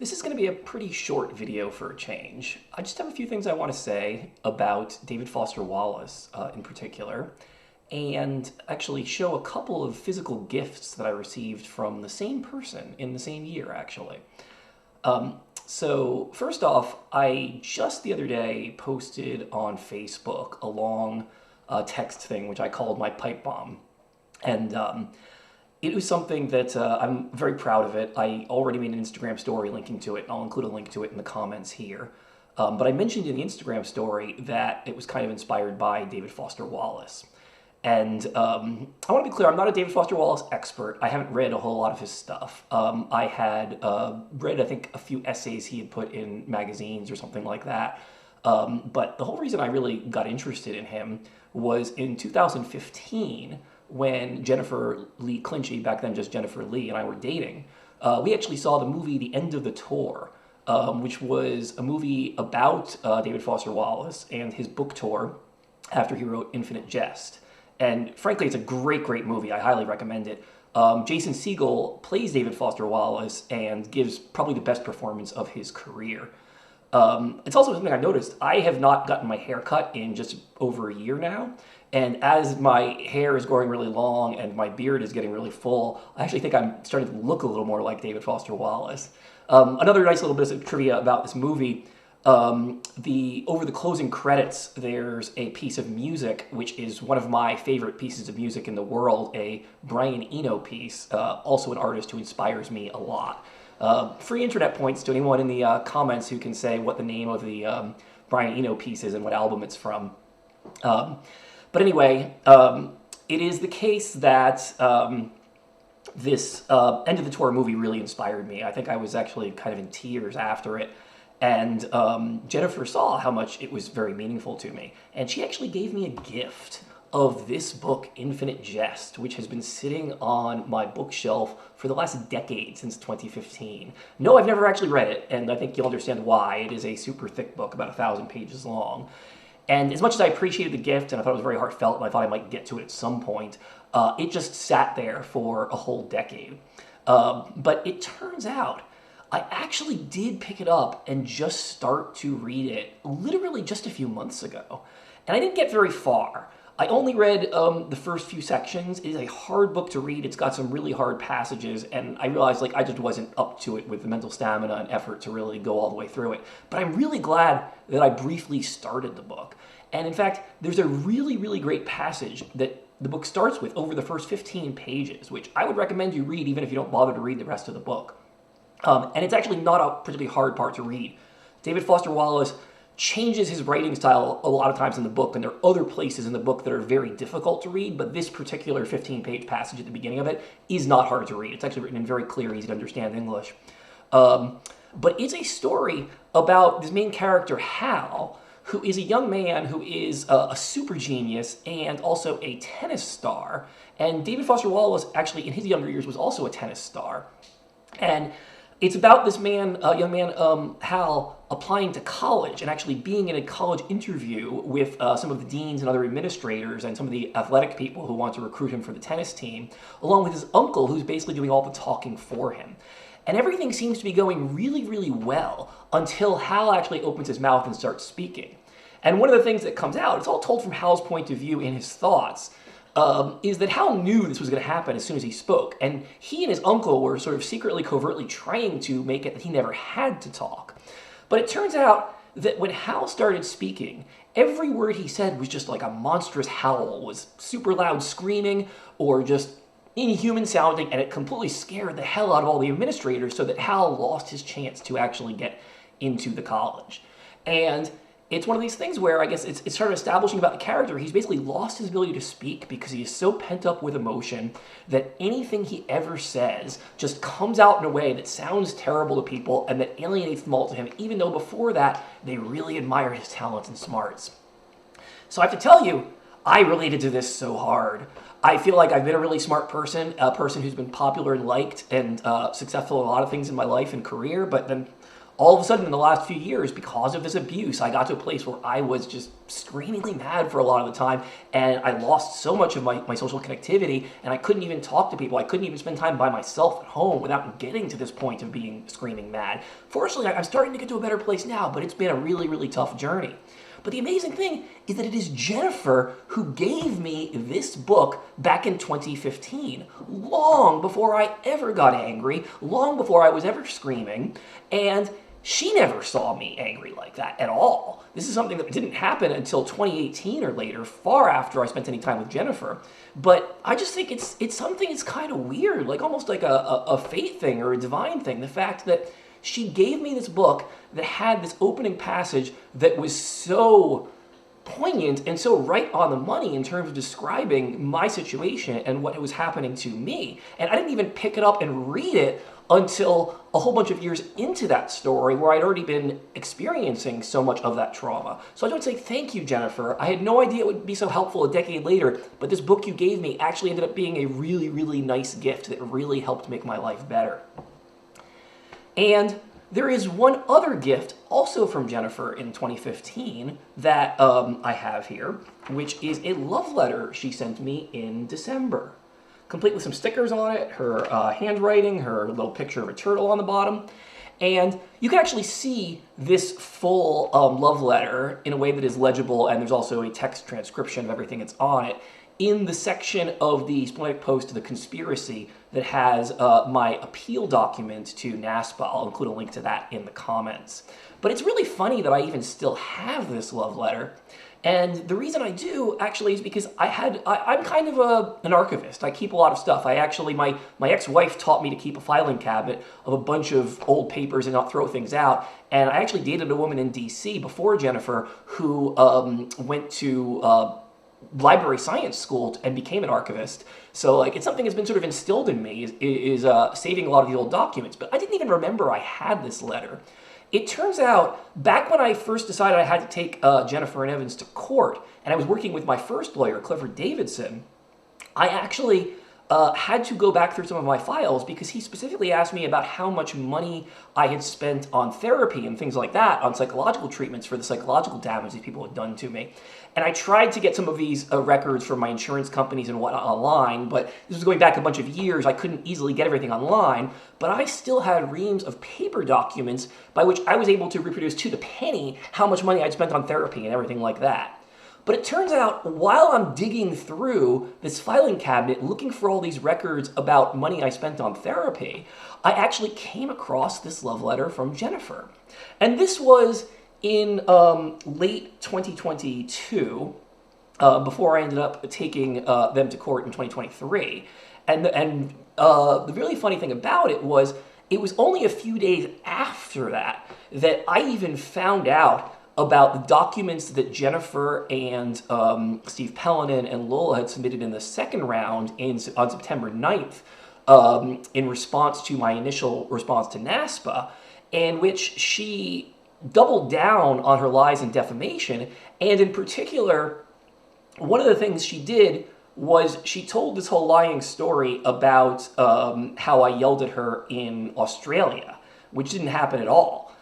This is going to be a pretty short video for a change. I just have a few things I want to say about David Foster Wallace in particular, and actually show a couple of physical gifts that I received from the same person in the same year, actually. So first off, I just the other day posted on Facebook a long text thing, which I called my pipe bomb. And it was something that I'm very proud of it. I already made an Instagram story linking to it, and I'll include a link to it in the comments here. But I mentioned in the Instagram story that it was kind of inspired by David Foster Wallace. And I want to be clear, I'm not a David Foster Wallace expert. I haven't read a whole lot of his stuff. I had read, I think, a few essays he had put in magazines or something like that. But the whole reason I really got interested in him was in 2015, when Jennifer Lee Clinchy, back then just Jennifer Lee, and I were dating. We actually saw the movie The End of the Tour, which was a movie about David Foster Wallace and his book tour after he wrote Infinite Jest. And frankly, it's a great, great movie. I highly recommend it. Jason Segel plays David Foster Wallace and gives probably the best performance of his career. It's also something I noticed. I have not gotten my hair cut in just over a year now. And as my hair is growing really long and my beard is getting really full, I actually think I'm starting to look a little more like David Foster Wallace. Another nice little bit of trivia about this movie. Over the closing credits, there's a piece of music, which is one of my favorite pieces of music in the world, a Brian Eno piece, also an artist who inspires me a lot. Free internet points to anyone in the comments who can say what the name of the Brian Eno piece is and what album it's from. But anyway, it is the case that this End of the Tour movie really inspired me. I think I was actually kind of in tears after it. And Jennifer saw how much it was very meaningful to me. And she actually gave me a gift of this book, Infinite Jest, which has been sitting on my bookshelf for the last decade, since 2015. No, I've never actually read it, and I think you'll understand why. It is a super thick book, about 1,000 pages long. And as much as I appreciated the gift, and I thought it was very heartfelt, and I thought I might get to it at some point, it just sat there for a whole decade. But it turns out I actually did pick it up and just start to read it literally just a few months ago. And I didn't get very far. I only read the first few sections. It is a hard book to read. It's got some really hard passages, and I realized I just wasn't up to it with the mental stamina and effort to really go all the way through it. But I'm really glad that I briefly started the book. And in fact, there's a really, really great passage that the book starts with over the first 15 pages, which I would recommend you read even if you don't bother to read the rest of the book. And it's actually not a particularly hard part to read. David Foster Wallace changes his writing style a lot of times in the book, and there are other places in the book that are very difficult to read, but this particular 15-page passage at the beginning of it is not hard to read. It's actually written in very clear, easy to understand English. But it's a story about this main character, Hal, who is a young man who is a super genius and also a tennis star. And David Foster Wallace, actually, in his younger years, was also a tennis star. And it's about this man, young man, Hal, applying to college and actually being in a college interview with some of the deans and other administrators and some of the athletic people who want to recruit him for the tennis team, along with his uncle, who's basically doing all the talking for him. And everything seems to be going really, really well until Hal actually opens his mouth and starts speaking. And one of the things that comes out, it's all told from Hal's point of view in his thoughts, is that Hal knew this was going to happen as soon as he spoke. And he and his uncle were sort of secretly, covertly trying to make it that he never had to talk. But it turns out that when Hal started speaking, every word he said was just like a monstrous howl, was super loud screaming or just inhuman sounding, and it completely scared the hell out of all the administrators so that Hal lost his chance to actually get into the college. And it's one of these things where I guess it's sort of establishing about the character. He's basically lost his ability to speak because he is so pent up with emotion that anything he ever says just comes out in a way that sounds terrible to people and that alienates them all to him, even though before that they really admired his talents and smarts. So I have to tell you, I related to this so hard. I feel like I've been a really smart person, a person who's been popular and liked and successful in a lot of things in my life and career, but then all of a sudden in the last few years, because of this abuse, I got to a place where I was just screamingly mad for a lot of the time, and I lost so much of my social connectivity, and I couldn't even talk to people. I couldn't even spend time by myself at home without getting to this point of being screaming mad. Fortunately, I'm starting to get to a better place now, but it's been a really, really tough journey. But the amazing thing is that it is Jennifer who gave me this book back in 2015, long before I ever got angry, long before I was ever screaming, and she never saw me angry like that at all. This is something that didn't happen until 2018 or later, far after I spent any time with Jennifer. But I just think it's something that's kind of weird, like almost like a fate thing or a divine thing. The fact that she gave me this book that had this opening passage that was so poignant and so right on the money in terms of describing my situation and what was happening to me. And I didn't even pick it up and read it until a whole bunch of years into that story where I'd already been experiencing so much of that trauma. So I would say thank you, Jennifer. I had no idea it would be so helpful a decade later, but this book you gave me actually ended up being a really, really nice gift that really helped make my life better. And there is one other gift also from Jennifer in 2015 that I have here, which is a love letter she sent me in December, complete with some stickers on it, her handwriting, her little picture of a turtle on the bottom. And you can actually see this full love letter in a way that is legible, and there's also a text transcription of everything that's on it in the section of the Splendid Post to the Conspiracy that has my appeal document to NASPA. I'll include a link to that in the comments. But it's really funny that I even still have this love letter. And the reason I do actually is because I'm kind of an archivist. I keep a lot of stuff. My ex-wife taught me to keep a filing cabinet of a bunch of old papers and not throw things out. And I actually dated a woman in DC before Jennifer who went to library science school and became an archivist. So like it's something that's been sort of instilled in me is saving a lot of the old documents. But I didn't even remember I had this letter. It turns out, back when I first decided I had to take Jennifer and Evans to court, and I was working with my first lawyer, Clifford Davidson, I actually had to go back through some of my files because he specifically asked me about how much money I had spent on therapy and things like that, on psychological treatments for the psychological damage these people had done to me. And I tried to get some of these records from my insurance companies and whatnot online, but this was going back a bunch of years. I couldn't easily get everything online, but I still had reams of paper documents by which I was able to reproduce to the penny how much money I'd spent on therapy and everything like that. But it turns out, while I'm digging through this filing cabinet, looking for all these records about money I spent on therapy, I actually came across this love letter from Jennifer. And this was in late 2022, before I ended up taking them to court in 2023. And the really funny thing about it was only a few days after that that I even found out about the documents that Jennifer and Steve Pellinen and Lola had submitted in the second round on September 9th in response to my initial response to NASPA, in which she doubled down on her lies and defamation. And in particular, one of the things she did was she told this whole lying story about how I yelled at her in Australia, which didn't happen at all.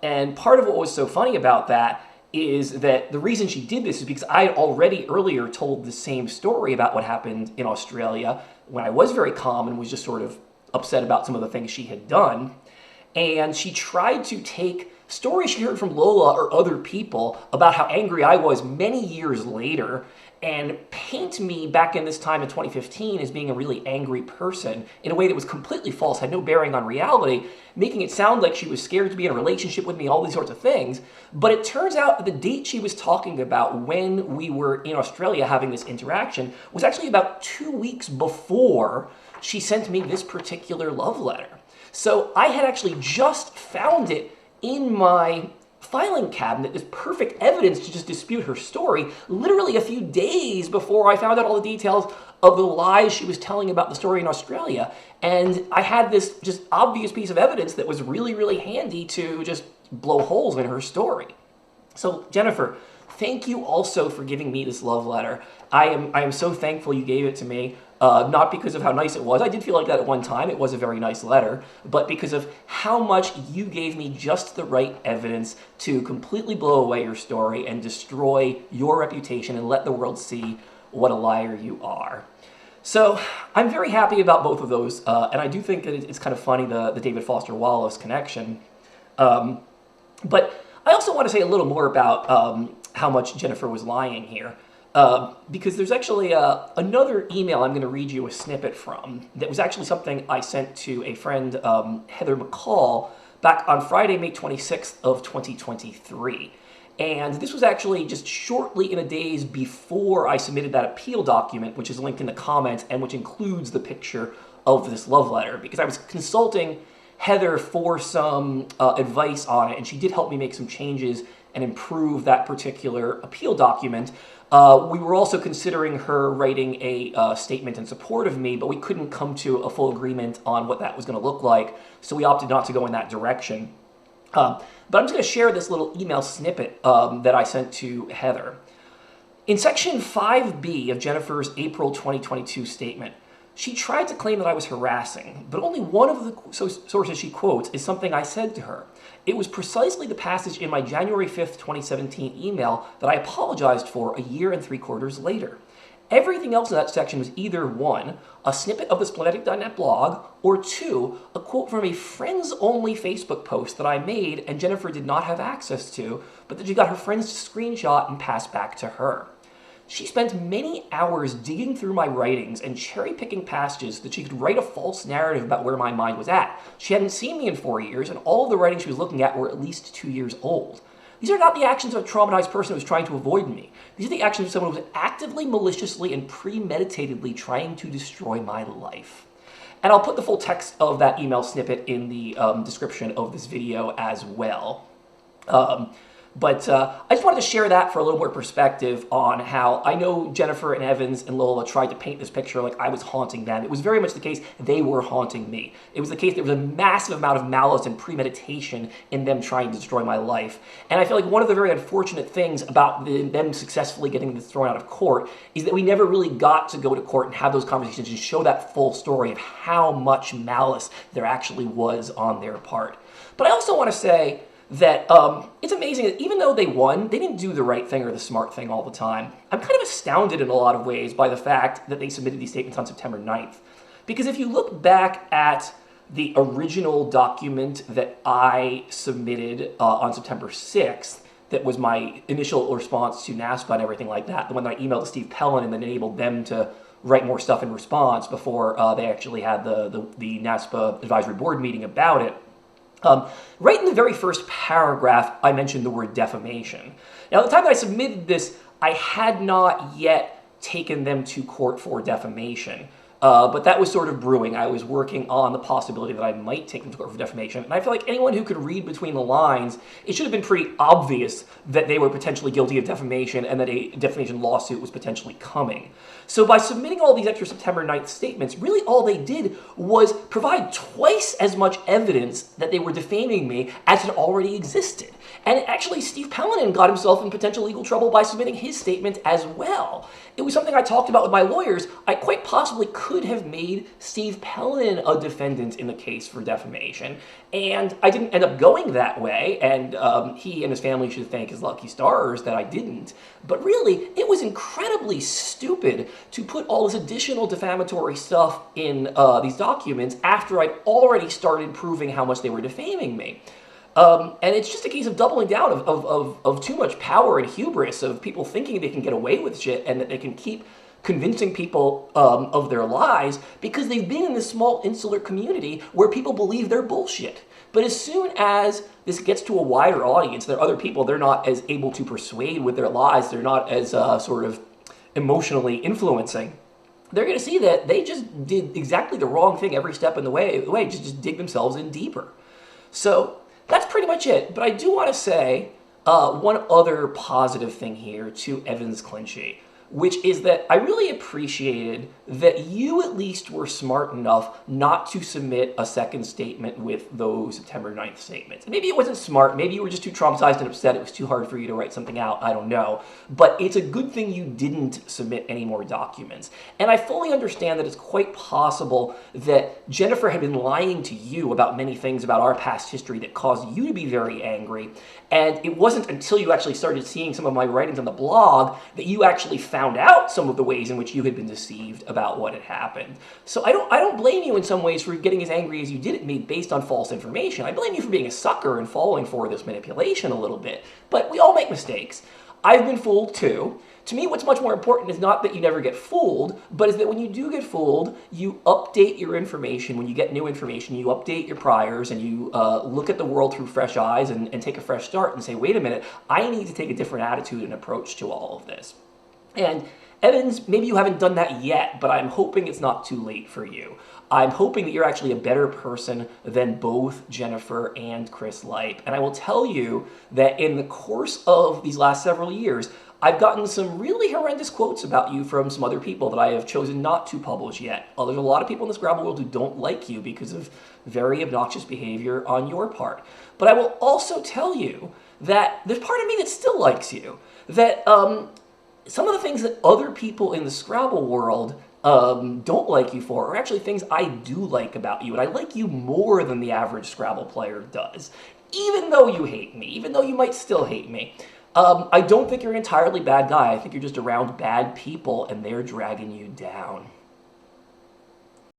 And part of what was so funny about that is that the reason she did this is because I had already earlier told the same story about what happened in Australia when I was very calm and was just sort of upset about some of the things she had done. And she tried to take stories she heard from Lola or other people about how angry I was many years later and paint me back in this time in 2015 as being a really angry person in a way that was completely false, had no bearing on reality, making it sound like she was scared to be in a relationship with me, all these sorts of things. But it turns out that the date she was talking about when we were in Australia having this interaction was actually about 2 weeks before she sent me this particular love letter. So I had actually just found it in my filing cabinet, this perfect evidence to just dispute her story, literally a few days before I found out all the details of the lies she was telling about the story in Australia. And I had this just obvious piece of evidence that was really, really handy to just blow holes in her story. So Jennifer, thank you also for giving me this love letter. I am so thankful you gave it to me. Not because of how nice it was. I did feel like that at one time. It was a very nice letter. But because of how much you gave me just the right evidence to completely blow away your story and destroy your reputation and let the world see what a liar you are. So I'm very happy about both of those. And I do think that it's kind of funny, the David Foster Wallace connection. But I also want to say a little more about how much Jennifer was lying here. Because there's actually another email I'm going to read you a snippet from that was actually something I sent to a friend, Heather McCall, back on Friday, May 26th of 2023. And this was actually just shortly in the days before I submitted that appeal document, which is linked in the comments and which includes the picture of this love letter, because I was consulting Heather for some advice on it, and she did help me make some changes and improve that particular appeal document. We were also considering her writing a statement in support of me, but we couldn't come to a full agreement on what that was going to look like, so we opted not to go in that direction. But I'm just going to share this little email snippet that I sent to Heather. In section 5B of Jennifer's April 2022 statement, she tried to claim that I was harassing, but only one of the sources she quotes is something I said to her. It was precisely the passage in my January 5th, 2017 email that I apologized for a year and 3/4 later. Everything else in that section was either 1, a snippet of the Splenetic.net blog, or 2, a quote from a friends-only Facebook post that I made and Jennifer did not have access to, but that she got her friends to screenshot and pass back to her. She spent many hours digging through my writings and cherry-picking passages that she could write a false narrative about where my mind was at. She hadn't seen me in 4 years, and all of the writings she was looking at were at least 2 years old. These are not the actions of a traumatized person who was trying to avoid me. These are the actions of someone who was actively, maliciously, and premeditatedly trying to destroy my life. And I'll put the full text of that email snippet in the description of this video as well. But I just wanted to share that for a little more perspective on how I know Jennifer and Evans and Lola tried to paint this picture like I was haunting them. It was very much the case they were haunting me. It was the case there was a massive amount of malice and premeditation in them trying to destroy my life. And I feel like one of the very unfortunate things about them successfully getting this thrown out of court is that we never really got to go to court and have those conversations and show that full story of how much malice there actually was on their part. But I also want to say that it's amazing that even though they won, they didn't do the right thing or the smart thing all the time. I'm kind of astounded in a lot of ways by the fact that they submitted these statements on September 9th. Because if you look back at the original document that I submitted on September 6th, that was my initial response to NASPA and everything like that, the one that I emailed to Steve Pellin and then enabled them to write more stuff in response before they actually had the NASPA advisory board meeting about it. Right in the very first paragraph, I mentioned the word defamation. Now, at the time that I submitted this, I had not yet taken them to court for defamation. But that was sort of brewing. I was working on the possibility that I might take them to court for defamation. And I feel like anyone who could read between the lines, it should have been pretty obvious that they were potentially guilty of defamation and that a defamation lawsuit was potentially coming. So by submitting all these extra September 9th statements, really all they did was provide twice as much evidence that they were defaming me as had already existed. And actually, Steve Pellin got himself in potential legal trouble by submitting his statement as well. It was something I talked about with my lawyers. I quite possibly could have made Steve Pellin a defendant in the case for defamation, and I didn't end up going that way, and he and his family should thank his lucky stars that I didn't. But really, it was incredibly stupid to put all this additional defamatory stuff in these documents after I'd already started proving how much they were defaming me. And it's just a case of doubling down of too much power and hubris of people thinking they can get away with shit and that they can keep convincing people of their lies because they've been in this small insular community where people believe they're bullshit. But as soon as this gets to a wider audience, there are other people they're not as able to persuade with their lies, they're not as sort of emotionally influencing, they're going to see that they just did exactly the wrong thing every step in the way just dig themselves in deeper. So that's pretty much it. But I do want to say one other positive thing here to Evans Clinchy, which is that I really appreciated that you at least were smart enough not to submit a second statement with those September 9th statements. And maybe it wasn't smart, maybe you were just too traumatized and upset, it was too hard for you to write something out, I don't know. But it's a good thing you didn't submit any more documents. And I fully understand that it's quite possible that Jennifer had been lying to you about many things about our past history that caused you to be very angry. And it wasn't until you actually started seeing some of my writings on the blog that you actually found out some of the ways in which you had been deceived about what had happened. So I don't blame you in some ways for getting as angry as you did at me based on false information. I blame you for being a sucker and falling for this manipulation a little bit. But we all make mistakes. I've been fooled too. To me, what's much more important is not that you never get fooled, but is that when you do get fooled, you update your information. When you get new information, you update your priors and you look at the world through fresh eyes and take a fresh start and say, wait a minute, I need to take a different attitude and approach to all of this. And Evans, maybe you haven't done that yet, but I'm hoping it's not too late for you. I'm hoping that you're actually a better person than both Jennifer and Chris Lipe. And I will tell you that in the course of these last several years, I've gotten some really horrendous quotes about you from some other people that I have chosen not to publish yet. There's a lot of people in the Scrabble world who don't like you because of very obnoxious behavior on your part. But I will also tell you that there's part of me that still likes you. That some of the things that other people in the Scrabble world don't like you for are actually things I do like about you. And I like you more than the average Scrabble player does. Even though you hate me, even though you might still hate me. I don't think you're an entirely bad guy. I think you're just around bad people and they're dragging you down.